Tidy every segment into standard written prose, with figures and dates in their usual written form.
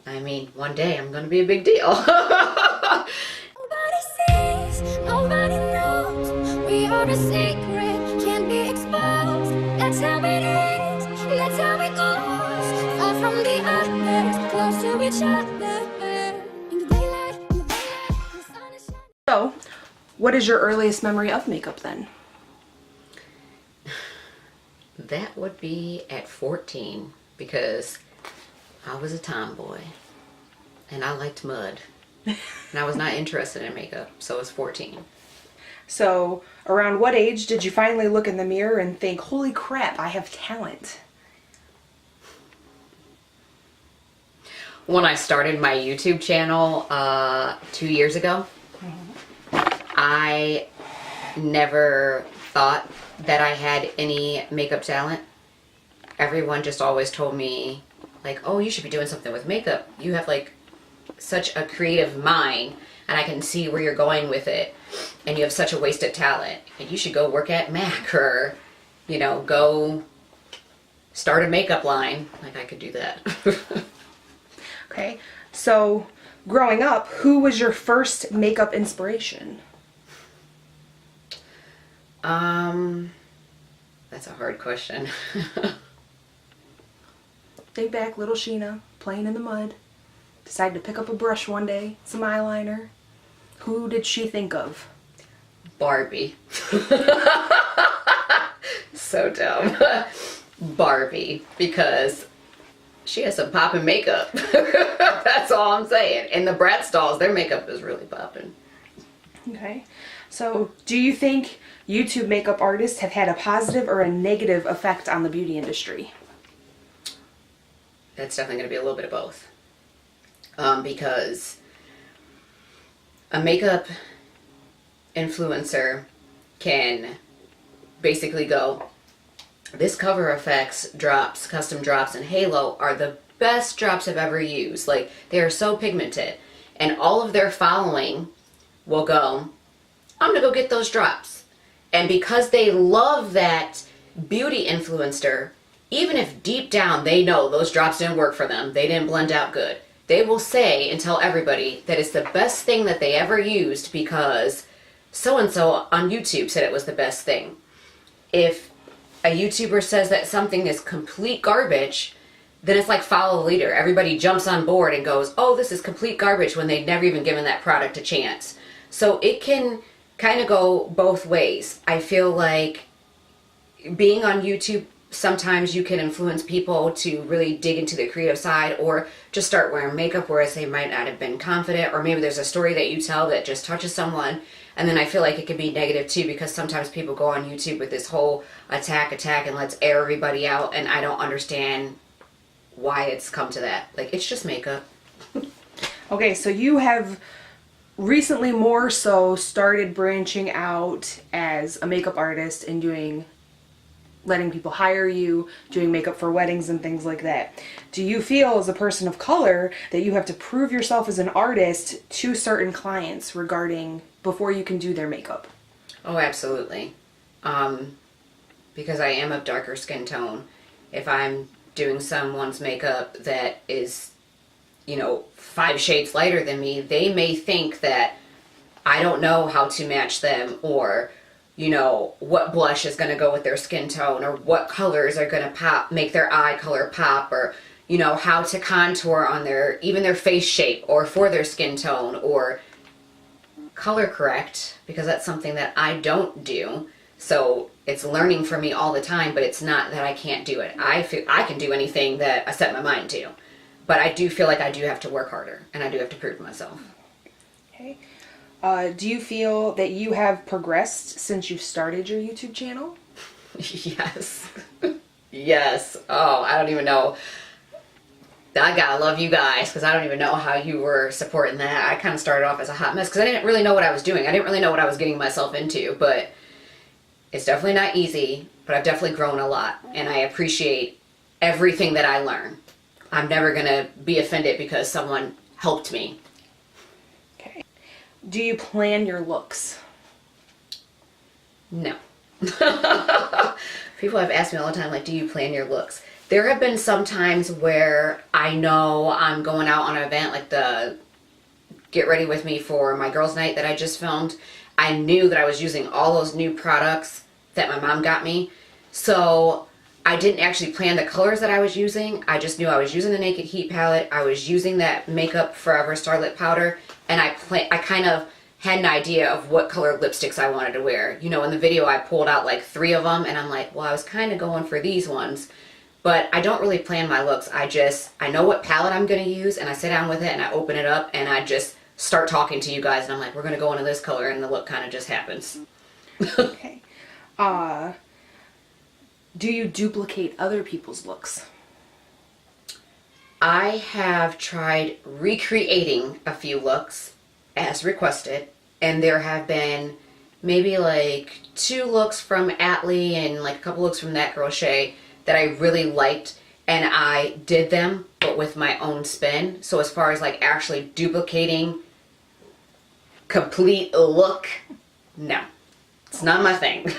I mean, one day I'm gonna be a big deal. Nobody sees, nobody knows. We are a secret, can't be exposed. That's how it is, that's how it goes. Far from the others, close to each other. In the daylight, the sun is shining. So, what is your earliest memory of makeup then? That would be at 14 because I was a tomboy and I liked mud and I was not interested in makeup, so I was 14. So, around what age did you finally look in the mirror and think, holy crap, I have talent? When I started my YouTube channel 2 years ago, I never thought that I had any makeup talent. Everyone just always told me, like, oh, you should be doing something with makeup. You have like such a creative mind and I can see where you're going with it. And you have such a wasted talent. And you should go work at MAC or, you know, go start a makeup line. Like, I could do that. Okay, so growing up, who was your first makeup inspiration? That's a hard question. Think back, little Sheena, playing in the mud, decided to pick up a brush one day, some eyeliner. Who did she think of? Barbie. So dumb. Barbie, because she has some poppin' makeup. That's all I'm saying. And the Bratz dolls, their makeup is really poppin'. Okay, so do you think YouTube makeup artists have had a positive or a negative effect on the beauty industry? It's definitely going to be a little bit of both. Because a makeup influencer can basically go, this cover effects drops, custom drops, and halo are the best drops I've ever used. Like, they are so pigmented. And all of their following will go, I'm going to go get those drops. And because they love that beauty influencer, even if deep down they know those drops didn't work for them, they didn't blend out good, they will say and tell everybody that it's the best thing that they ever used because so-and-so on YouTube said it was the best thing. If a YouTuber says that something is complete garbage, then it's like follow the leader. Everybody jumps on board and goes, oh, this is complete garbage, when they'd never even given that product a chance. So it can kind of go both ways. I feel like being on YouTube, sometimes you can influence people to really dig into the creative side or just start wearing makeup, whereas they might not have been confident, or maybe there's a story that you tell that just touches someone. And then I feel like it can be negative too, because sometimes people go on YouTube with this whole attack and let's air everybody out, and I don't understand why it's come to that. Like, it's just makeup. Okay, so you have recently more so started branching out as a makeup artist and letting people hire you, doing makeup for weddings and things like that. Do you feel, as a person of color, that you have to prove yourself as an artist to certain clients regarding before you can do their makeup? Oh, absolutely. Because I am of darker skin tone. If I'm doing someone's makeup that is, you know, 5 shades lighter than me, they may think that I don't know how to match them, or, you know, what blush is going to go with their skin tone, or what colors are going to pop, make their eye color pop, or, you know, how to contour on even their face shape, or for their skin tone, or color correct, because that's something that I don't do. So it's learning for me all the time, but it's not that I can't do it. I feel I can do anything that I set my mind to. But I do feel like I do have to work harder, and I do have to prove myself. Okay. Do you feel that you have progressed since you've started your YouTube channel? Yes. Yes. Oh, I don't even know. I gotta love you guys, because I don't even know how you were supporting that. I kind of started off as a hot mess because I didn't really know what I was doing. I didn't really know what I was getting myself into, but it's definitely not easy, but I've definitely grown a lot, and I appreciate everything that I learn. I'm never gonna be offended because someone helped me. Okay. Do you plan your looks? No. People have asked me all the time, like, do you plan your looks? There have been some times where I know I'm going out on an event, like the Get Ready With Me for my girls' night that I just filmed. I knew that I was using all those new products that my mom got me. So I didn't actually plan the colors that I was using. I just knew I was using the Naked Heat palette. I was using that Makeup Forever Starlit powder. And I kind of had an idea of what color lipsticks I wanted to wear. You know, in the video I pulled out like 3 of them. And I'm like, well, I was kind of going for these ones. But I don't really plan my looks. I know what palette I'm going to use. And I sit down with it and I open it up. And I just start talking to you guys. And I'm like, we're going to go into this color. And the look kind of just happens. Okay. Do you duplicate other people's looks? I have tried recreating a few looks as requested, and there have been maybe like 2 looks from Atlee and like a couple looks from That Girl Shay that I really liked, and I did them but with my own spin. So as far as like actually duplicating complete look, no, it's not my thing.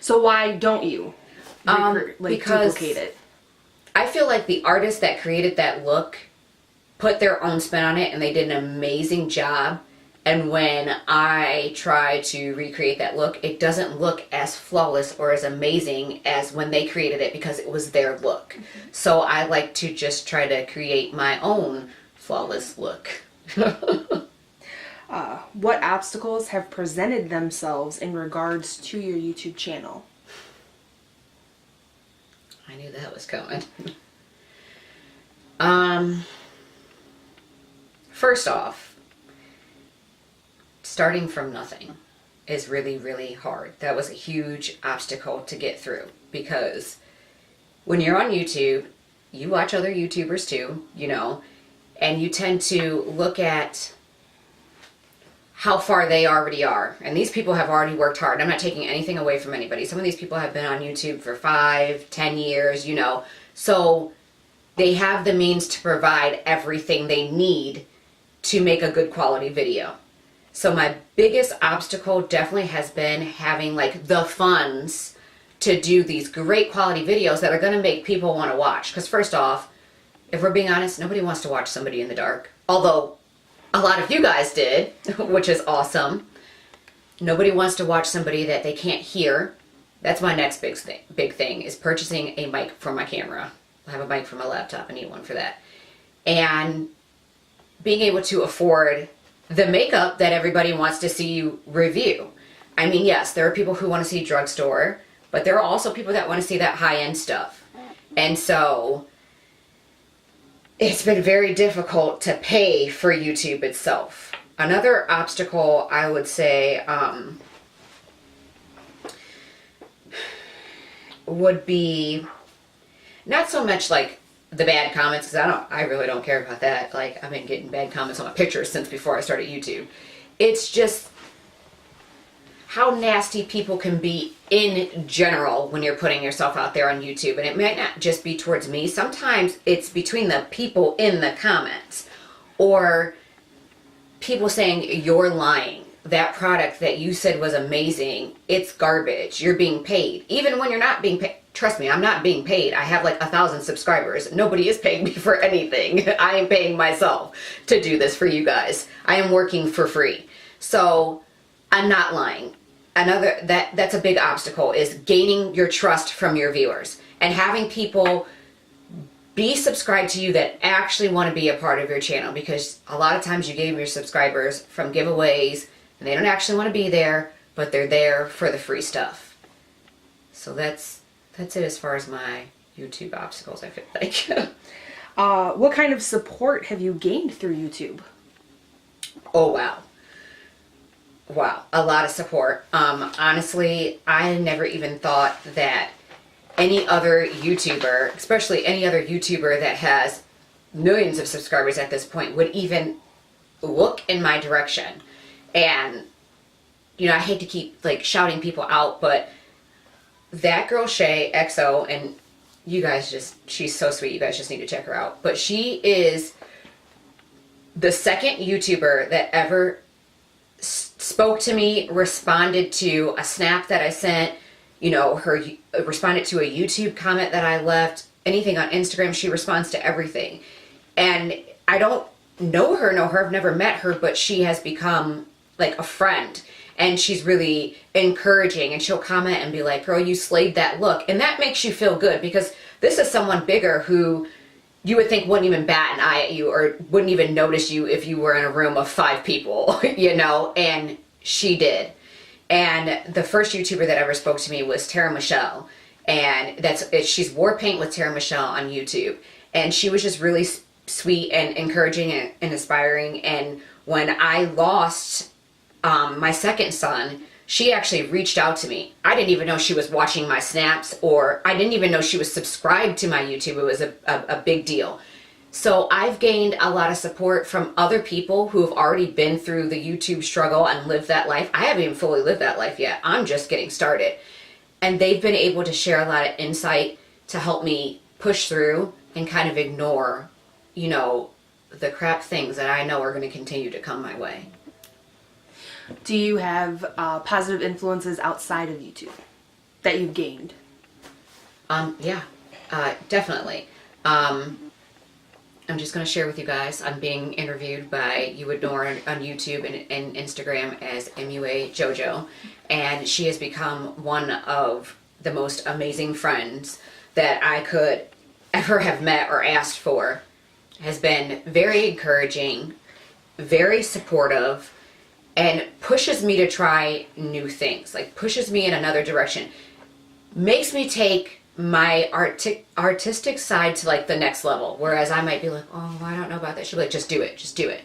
So why don't you because duplicate it? I feel like the artist that created that look put their own spin on it and they did an amazing job. And when I try to recreate that look, it doesn't look as flawless or as amazing as when they created it because it was their look. Mm-hmm. So I like to just try to create my own flawless look. What obstacles have presented themselves in regards to your YouTube channel? I knew that was coming. First off, starting from nothing is really, really hard. That was a huge obstacle to get through because when you're on YouTube, you watch other YouTubers too, you know, and you tend to look at how far they already are. And these people have already worked hard. I'm not taking anything away from anybody. Some of these people have been on YouTube for 5, 10 years, you know. So they have the means to provide everything they need to make a good quality video. So my biggest obstacle definitely has been having like the funds to do these great quality videos that are going to make people want to watch. Because first off, if we're being honest, nobody wants to watch somebody in the dark. Although a lot of you guys did, which is awesome. Nobody wants to watch somebody that they can't hear. That's my next big thing is purchasing a mic for my camera. I have a mic for my laptop. I need one for that. And being able to afford the makeup that everybody wants to see you review. I mean, yes, there are people who want to see drugstore, but there are also people that want to see that high-end stuff. And so it's been very difficult to pay for YouTube itself. Another obstacle, I would say, would be not so much like the bad comments, because I really don't care about that. Like, I've been getting bad comments on my pictures since before I started YouTube. It's just how nasty people can be in general when you're putting yourself out there on YouTube. And it might not just be towards me. Sometimes it's between the people in the comments. Or people saying, you're lying. That product that you said was amazing, it's garbage. You're being paid. Even when you're not being paid. Trust me, I'm not being paid. I have like 1,000 subscribers. Nobody is paying me for anything. I am paying myself to do this for you guys. I am working for free. So I'm not lying. That's a big obstacle is gaining your trust from your viewers and having people be subscribed to you that actually want to be a part of your channel, because a lot of times you gain your subscribers from giveaways and they don't actually want to be there, but they're there for the free stuff. So that's it as far as my YouTube obstacles, I feel like. What kind of support have you gained through YouTube? Oh, wow. Wow, a lot of support. Honestly, I never even thought that any other YouTuber, especially any other YouTuber that has millions of subscribers at this point, would even look in my direction. And, you know, I hate to keep like shouting people out, but That Girl Shay XO, and you guys she's so sweet. You guys just need to check her out. But she is the second YouTuber that ever spoke to me, responded to a snap that I sent, you know, responded to a YouTube comment that I left, anything on Instagram. She responds to everything. And I don't know her, I've never met her, but she has become like a friend. And she's really encouraging, and she'll comment and be like, girl, you slayed that look. And that makes you feel good, because this is someone bigger who you would think wouldn't even bat an eye at you or wouldn't even notice you if you were in a room of 5 people, you know, and she did. And the first YouTuber that ever spoke to me was Tara Michelle. And she's War Paint with Tara Michelle on YouTube. And she was just really sweet and encouraging and inspiring. And when I lost my second son, she actually reached out to me. I didn't even know she was watching my snaps, or I didn't even know she was subscribed to my YouTube. It was a big deal. So I've gained a lot of support from other people who have already been through the YouTube struggle and lived that life. I haven't even fully lived that life yet. I'm just getting started. And they've been able to share a lot of insight to help me push through and kind of ignore, you know, the crap things that I know are going to continue to come my way. Do you have positive influences outside of YouTube that you've gained? Yeah, definitely. I'm just going to share with you guys, I'm being interviewed by You Would Know Her on YouTube and Instagram as MUA JoJo. And she has become one of the most amazing friends that I could ever have met or asked for. Has been very encouraging, very supportive, and pushes me to try new things, like pushes me in another direction, makes me take my artistic side to like the next level. Whereas I might be like, oh, I don't know about that. She'll be like, just do it.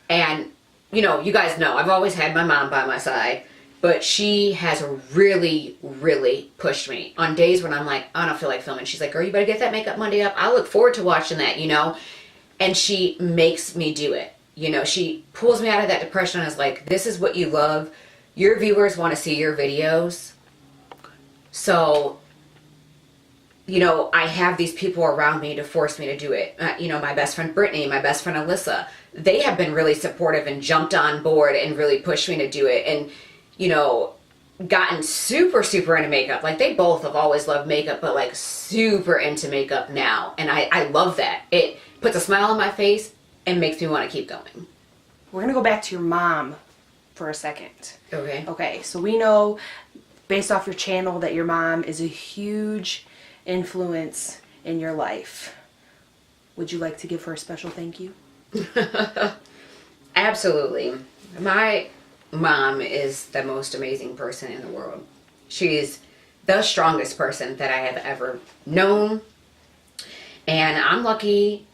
And you know, you guys know, I've always had my mom by my side, but she has really, really pushed me on days when I'm like, I don't feel like filming. She's like, girl, you better get that makeup Monday up. I look forward to watching that, you know? And she makes me do it. You know, she pulls me out of that depression and is like, this is what you love. Your viewers want to see your videos. So, you know, I have these people around me to force me to do it. You know, my best friend Brittany, my best friend Alyssa, they have been really supportive and jumped on board and really pushed me to do it. And, you know, gotten super, super into makeup. Like, they both have always loved makeup, but like super into makeup now. And I love that. It puts a smile on my face and makes me want to keep going. We're going to go back to your mom for a second. Okay. Okay, so we know based off your channel that your mom is a huge influence in your life. Would you like to give her a special thank you? Absolutely. My mom is the most amazing person in the world. She's the strongest person that I have ever known. And I'm lucky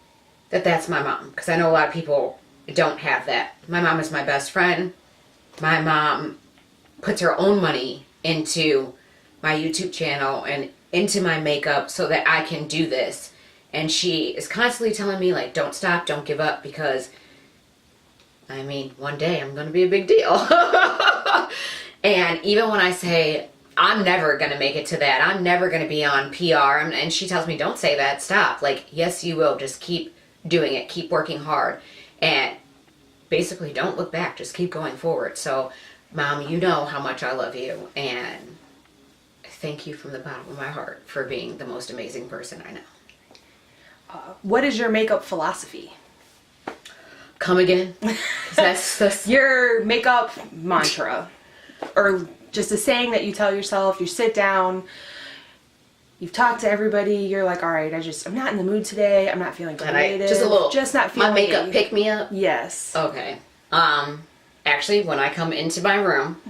that that's my mom, because I know a lot of people don't have that. My mom is my best friend. My mom puts her own money into my YouTube channel and into my makeup so that I can do this. And she is constantly telling me, like, don't stop, don't give up, because, I mean, one day I'm going to be a big deal. And even when I say, I'm never going to make it to that, I'm never going to be on PR, and she tells me, don't say that, stop. Like, yes, you will. Just keep doing it, keep working hard, and basically don't look back, just keep going forward. So, Mom, you know how much I love you, and thank you from the bottom of my heart for being the most amazing person I know. What is your makeup philosophy? Come again? That's Your makeup mantra, or just a saying that you tell yourself. You sit down, you've talked to everybody, you're like, all right, I'm not in the mood today, I'm not feeling creative, just not feeling my makeup pick me up. Yes. Okay. Actually, when I come into my room,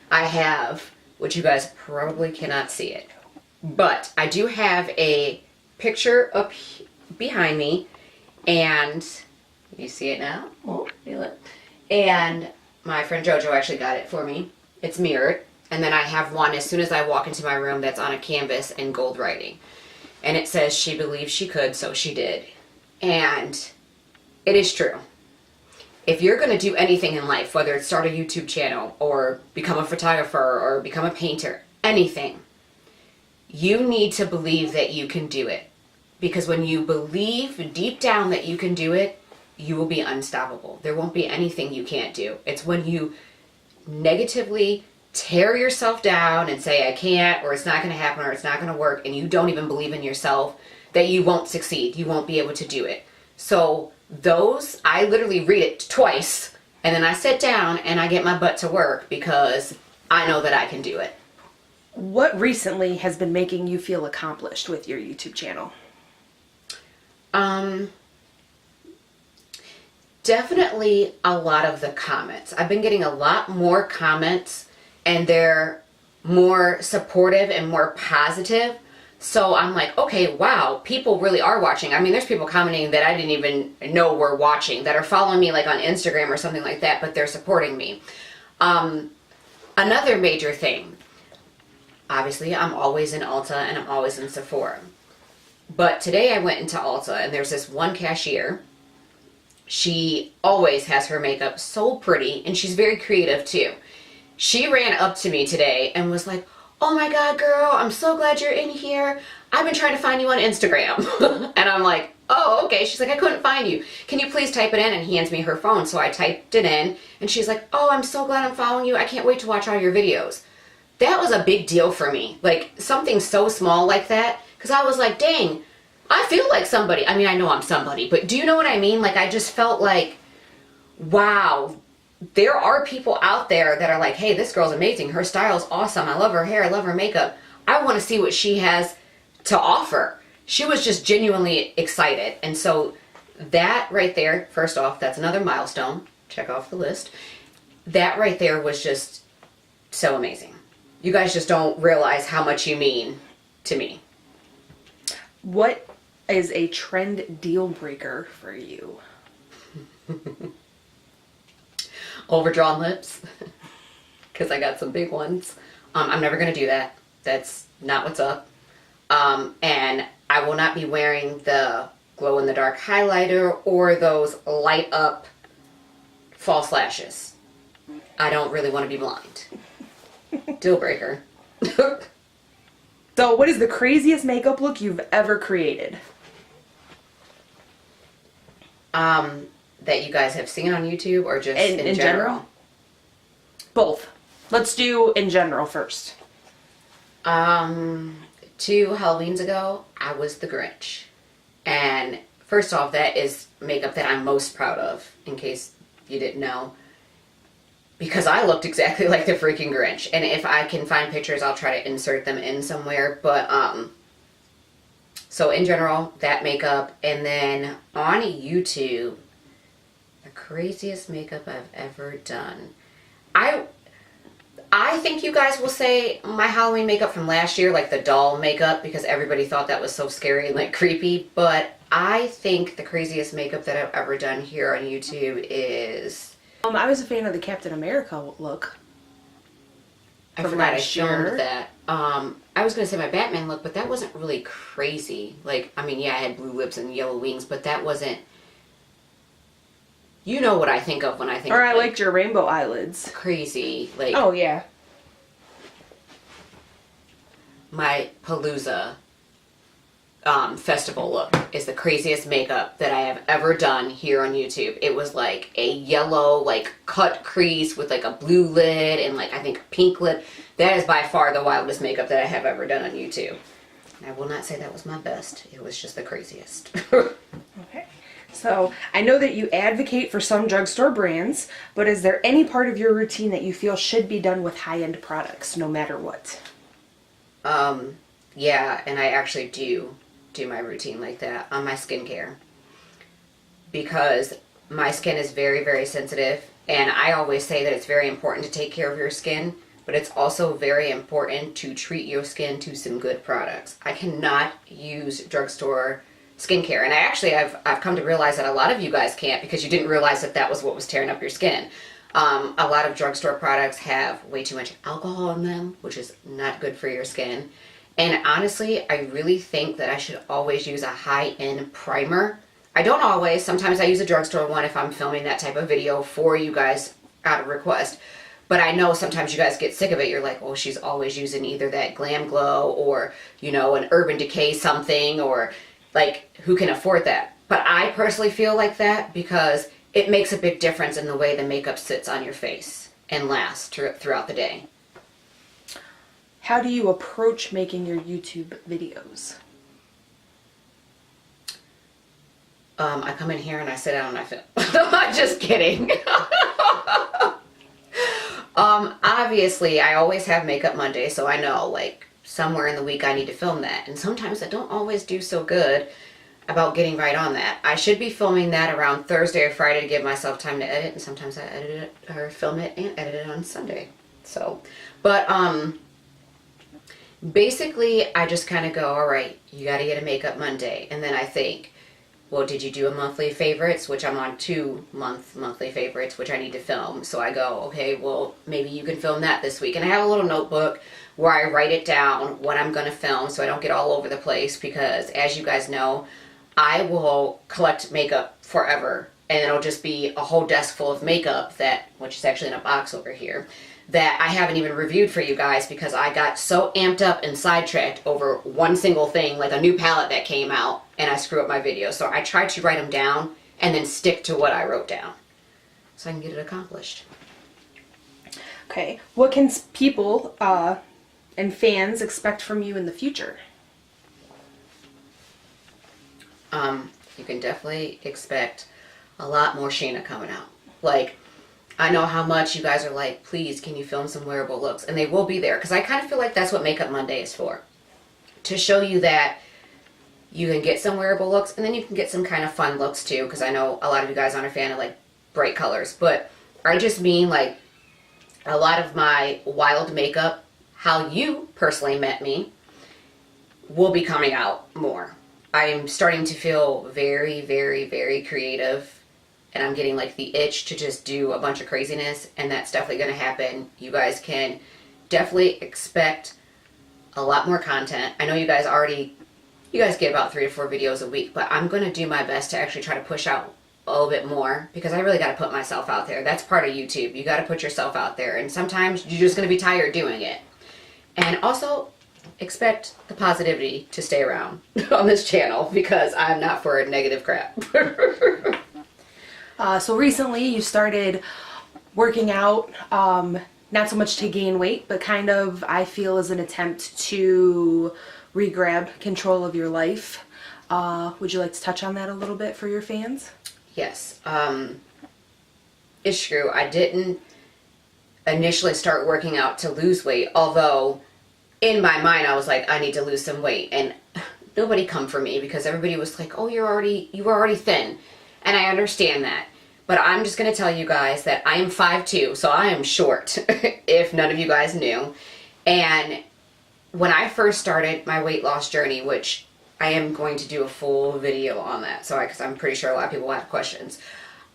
I have, which you guys probably cannot see it, but I do have a picture up behind me, and you see it now? Oh, feel it. And my friend JoJo actually got it for me. It's mirrored. And then I have one as soon as I walk into my room that's on a canvas in gold writing. And it says, she believed she could, so she did. And it is true. If you're going to do anything in life, whether it's start a YouTube channel or become a photographer or become a painter, anything, you need to believe that you can do it. Because when you believe deep down that you can do it, you will be unstoppable. There won't be anything you can't do. It's when you negatively tear yourself down and say, I can't, or it's not going to happen, or it's not going to work, and you don't even believe in yourself, that you won't succeed. You won't be able to do it. So those, I literally read it twice, and then I sit down and I get my butt to work because I know that I can do it. What recently has been making you feel accomplished with your YouTube channel? Definitely a lot of the comments. I've been getting a lot more comments, and they're more supportive and more positive. So I'm like, okay, wow, people really are watching. I mean, there's people commenting that I didn't even know were watching, that are following me like on Instagram or something like that, but they're supporting me. Another major thing, obviously I'm always in Ulta and I'm always in Sephora. But today I went into Ulta and there's this one cashier. She always has her makeup so pretty, and she's very creative too. She ran up to me today and was like, oh my God, girl, I'm so glad you're in here. I've been trying to find you on Instagram. And I'm like, oh, okay. She's like, I couldn't find you. Can you please type it in? And hands me her phone. So I typed it in, and she's like, oh, I'm so glad I'm following you. I can't wait to watch all your videos. That was a big deal for me. Like, something so small like that. Because I was like, dang, I feel like somebody. I mean, I know I'm somebody, but do you know what I mean? Like, I just felt like, wow, there are people out there that are like, hey, this girl's amazing. Her style's awesome. I love her hair. I love her makeup. I want to see what she has to offer. She was just genuinely excited. And so that right there, first off, that's another milestone. Check off the list. That right there was just so amazing. You guys just don't realize how much you mean to me. What is a trend deal breaker for you? Overdrawn lips, because I got some big ones. I'm never going to do that. That's not what's up. And I will not be wearing the glow-in-the-dark highlighter or those light-up false lashes. I don't really want to be blind. Deal breaker. So what is the craziest makeup look you've ever created? That you guys have seen on YouTube, or just in general? Both. Let's do in general first. 2 Halloweens ago, I was the Grinch. And first off, that is makeup that I'm most proud of, in case you didn't know. Because I looked exactly like the freaking Grinch. And if I can find pictures, I'll try to insert them in somewhere. But, so in general, that makeup. And then on YouTube, the craziest makeup I've ever done. I think you guys will say my Halloween makeup from last year, like the doll makeup, because everybody thought that was so scary and like creepy. But I think the craziest makeup that I've ever done here on YouTube is... I was a fan of the Captain America look. I forgot I filmed that. I was going to say my Batman look, but that wasn't really crazy. Like, I mean, yeah, I had blue lips and yellow wings, but that wasn't... You know what I think of when I think of... Or I liked your rainbow eyelids. Crazy. Like... Oh, yeah. My Palooza festival look is the craziest makeup that I have ever done here on YouTube. It was like a yellow, like cut crease with like a blue lid and like I think a pink lid. That is by far the wildest makeup that I have ever done on YouTube. And I will not say that was my best. It was just the craziest. Okay. So I know that you advocate for some drugstore brands, but is there any part of your routine that you feel should be done with high-end products, no matter what? Yeah, and I actually do my routine like that on my skincare, because my skin is very, very sensitive, and I always say that it's very important to take care of your skin, but it's also very important to treat your skin to some good products. I cannot use drugstore skincare, and I've come to realize that a lot of you guys can't, because you didn't realize that that was what was tearing up your skin. A lot of drugstore products have way too much alcohol in them, which is not good for your skin. And honestly, I really think that I should always use a high-end primer. I don't always. Sometimes I use a drugstore one if I'm filming that type of video for you guys out of request. But I know sometimes you guys get sick of it. You're like, oh, she's always using either that Glam Glow or, you know, an Urban Decay something, or like, who can afford that? But I personally feel like that because it makes a big difference in the way the makeup sits on your face and lasts throughout the day. How do you approach making your YouTube videos? I come in here and I sit down and I film. I'm just kidding. Obviously, I always have Makeup Monday, so I know, like, somewhere in the week I need to film that. And sometimes I don't always do so good about getting right on that. I should be filming that around Thursday or Friday to give myself time to edit, and sometimes I edit it, or film it and edit it on Sunday. So, but, basically, I just kind of go, all right, you got to get a Makeup Monday. And then I think, well, did you do a monthly favorites? Which I'm on 2 monthly favorites, which I need to film. So I go, okay, well, maybe you can film that this week. And I have a little notebook where I write it down what I'm going to film so I don't get all over the place, because as you guys know, I will collect makeup forever. And it'll just be a whole desk full of makeup that, which is actually in a box over here, that I haven't even reviewed for you guys because I got so amped up and sidetracked over one single thing, like a new palette that came out, and I screw up my video. So I try to write them down and then stick to what I wrote down so I can get it accomplished. Okay, what can people and fans expect from you in the future? You can definitely expect a lot more Sheena coming out. Like, I know how much you guys are like, please, can you film some wearable looks? And they will be there, because I kind of feel like that's what Makeup Monday is for. To show you that you can get some wearable looks, and then you can get some kind of fun looks too, because I know a lot of you guys aren't a fan of like bright colors. But I just mean like a lot of my wild makeup, how you personally met me, will be coming out more. I am starting to feel very, very, very creative, and I'm getting like the itch to just do a bunch of craziness, and that's definitely going to happen. You guys can definitely expect a lot more content. I know you guys get about 3 to 4 videos a week, but I'm going to do my best to actually try to push out a little bit more, because I really got to put myself out there. That's part of YouTube. You got to put yourself out there, and sometimes you're just going to be tired doing it. And also, expect the positivity to stay around on this channel, because I'm not for negative crap. So recently you started working out, not so much to gain weight, but kind of, I feel, as an attempt to re-grab control of your life. Would you like to touch on that a little bit for your fans? Yes. It's true. I didn't initially start working out to lose weight, although in my mind I was like, I need to lose some weight, and nobody come for me because everybody was like, oh, you were already thin. And I understand that. But I'm just going to tell you guys that I am 5'2", so I am short, if none of you guys knew. And when I first started my weight loss journey, which I am going to do a full video on that, so because I'm pretty sure a lot of people will have questions,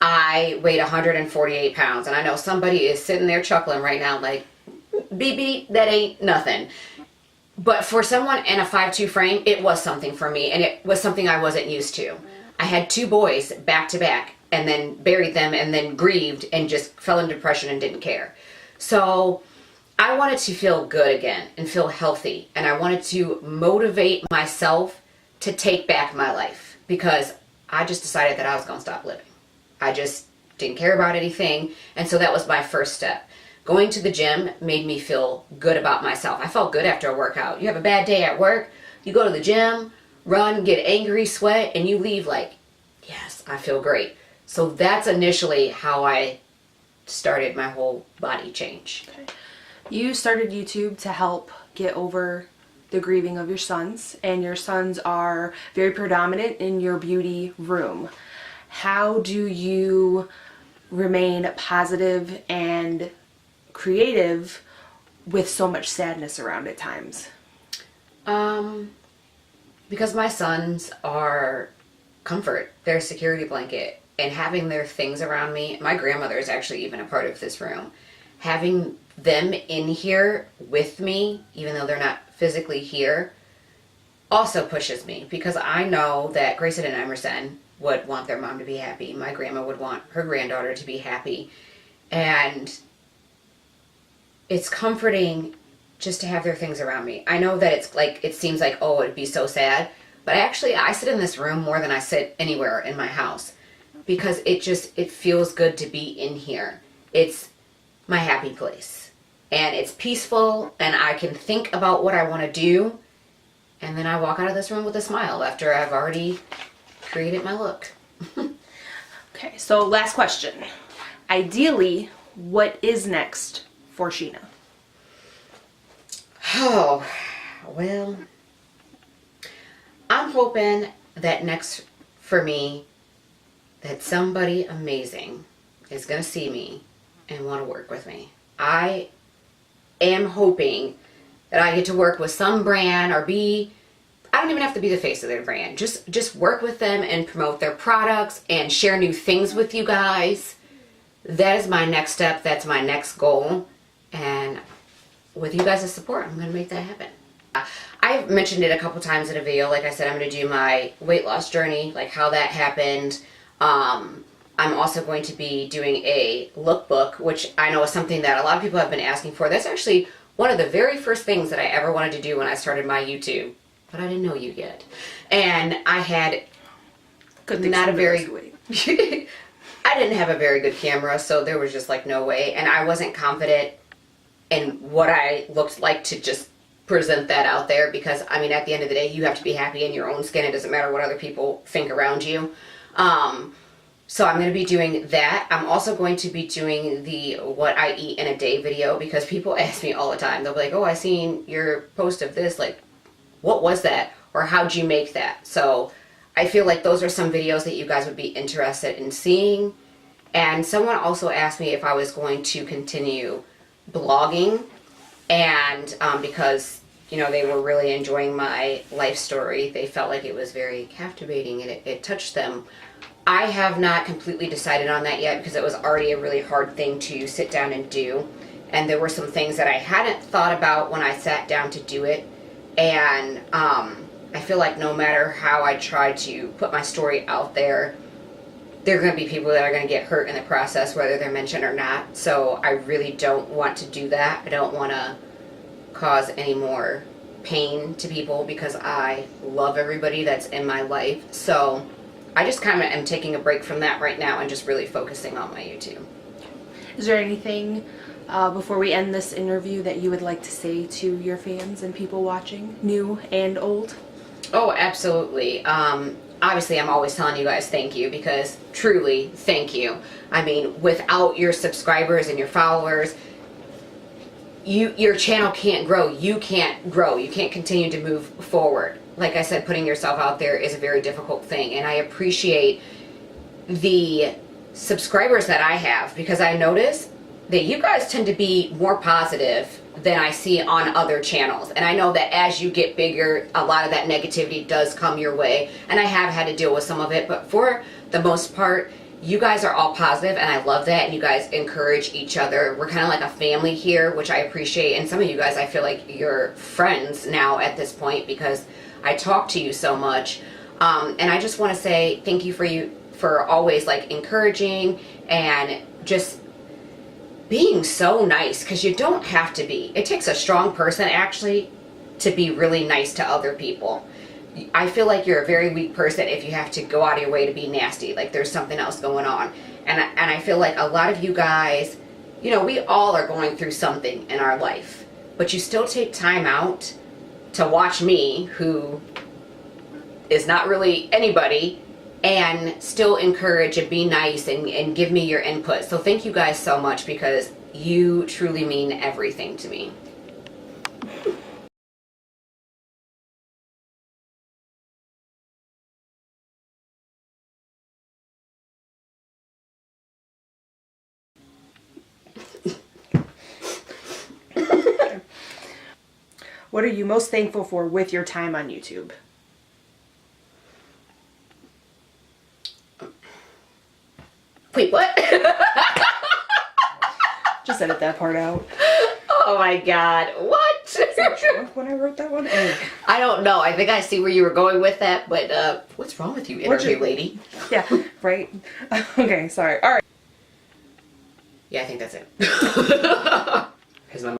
I weighed 148 pounds. And I know somebody is sitting there chuckling right now like, beep, beep, that ain't nothing. But for someone in a 5'2" frame, it was something for me, and it was something I wasn't used to. I had 2 boys back to back, and then buried them, and then grieved, and just fell into depression and didn't care. So I wanted to feel good again and feel healthy, and I wanted to motivate myself to take back my life, because I just decided that I was going to stop living. I just didn't care about anything, and so that was my first step. Going to the gym made me feel good about myself. I felt good after a workout. You have a bad day at work, you go to the gym, run, get angry, sweat, and you leave like, yes, I feel great. So that's initially how I started my whole body change. Okay. You started YouTube to help get over the grieving of your sons, and your sons are very predominant in your beauty room. How do you remain positive and creative with so much sadness around at times? Because my sons are comfort, they're a security blanket, and having their things around me. My grandmother is actually even a part of this room. Having them in here with me, even though they're not physically here, also pushes me, because I know that Grayson and Emerson would want their mom to be happy. My grandma would want her granddaughter to be happy. And it's comforting just to have their things around me. I know that it's like, it seems like, oh, it'd be so sad. But actually, I sit in this room more than I sit anywhere in my house, because it feels good to be in here. It's my happy place. And it's peaceful, and I can think about what I want to do, and then I walk out of this room with a smile after I've already created my look. Okay, so last question. Ideally, what is next for Sheena? Oh, well, I'm hoping that next for me, that somebody amazing is going to see me and want to work with me. I am hoping that I get to work with some brand or I don't even have to be the face of their brand. Just work with them and promote their products and share new things with you guys. That is my next step. That's my next goal. And with you guys' support, I'm going to make that happen. I've mentioned it a couple times in a video. Like I said, I'm going to do my weight loss journey, like how that happened. I'm also going to be doing a lookbook, which I know is something that a lot of people have been asking for. That's actually one of the very first things that I ever wanted to do when I started my YouTube. But I didn't know you yet. And I had not a very... I didn't have a very good camera, so there was just like no way. And I wasn't confident in what I looked like to just present that out there, because I mean, at the end of the day, you have to be happy in your own skin. It doesn't matter what other people think around you. So I'm going to be doing that. I'm also going to be doing the what I eat in a day video, because people ask me all the time. They'll be like, oh, I seen your post of this, like, what was that? Or how'd you make that? So I feel like those are some videos that you guys would be interested in seeing. And someone also asked me if I was going to continue blogging, and because, you know, they were really enjoying my life story. They felt like it was very captivating and it touched them. I have not completely decided on that yet, because it was already a really hard thing to sit down and do. And there were some things that I hadn't thought about when I sat down to do it. And I feel like no matter how I try to put my story out there, there are going to be people that are going to get hurt in the process, whether they're mentioned or not. So I really don't want to do that. I don't want to cause any more pain to people, because I love everybody that's in my life. So I just kind of am taking a break from that right now and just really focusing on my YouTube. Is there anything before we end this interview that you would like to say to your fans and people watching, new and old? Oh, absolutely. Obviously, I'm always telling you guys thank you, because truly, thank you. I mean, without your subscribers and your followers, your channel can't grow. You can't grow. You can't continue to move forward. Like I said, putting yourself out there is a very difficult thing, and I appreciate the subscribers that I have, because I notice that you guys tend to be more positive than I see on other channels. And I know that as you get bigger, a lot of that negativity does come your way, and I have had to deal with some of it, but for the most part, you guys are all positive, and I love that, and you guys encourage each other. We're kind of like a family here, which I appreciate, and some of you guys, I feel like you're friends now at this point, because I talk to you so much. And I just want to say thank you for always like encouraging and just being so nice, because you don't have to be. It takes a strong person actually to be really nice to other people. I feel like you're a very weak person if you have to go out of your way to be nasty, like there's something else going on. And I feel like a lot of you guys, you know, we all are going through something in our life, but you still take time out to watch me, who is not really anybody, and still encourage and be nice and give me your input. So thank you guys so much, because you truly mean everything to me. What are you most thankful for with your time on YouTube? Wait, what? Just edit that part out. Oh my god, what? Is that true when I wrote that one? I don't know. I think I see where you were going with that, but what's wrong with you, interview lady? Yeah, right? Okay, sorry. All right. Yeah, I think that's it. Here's my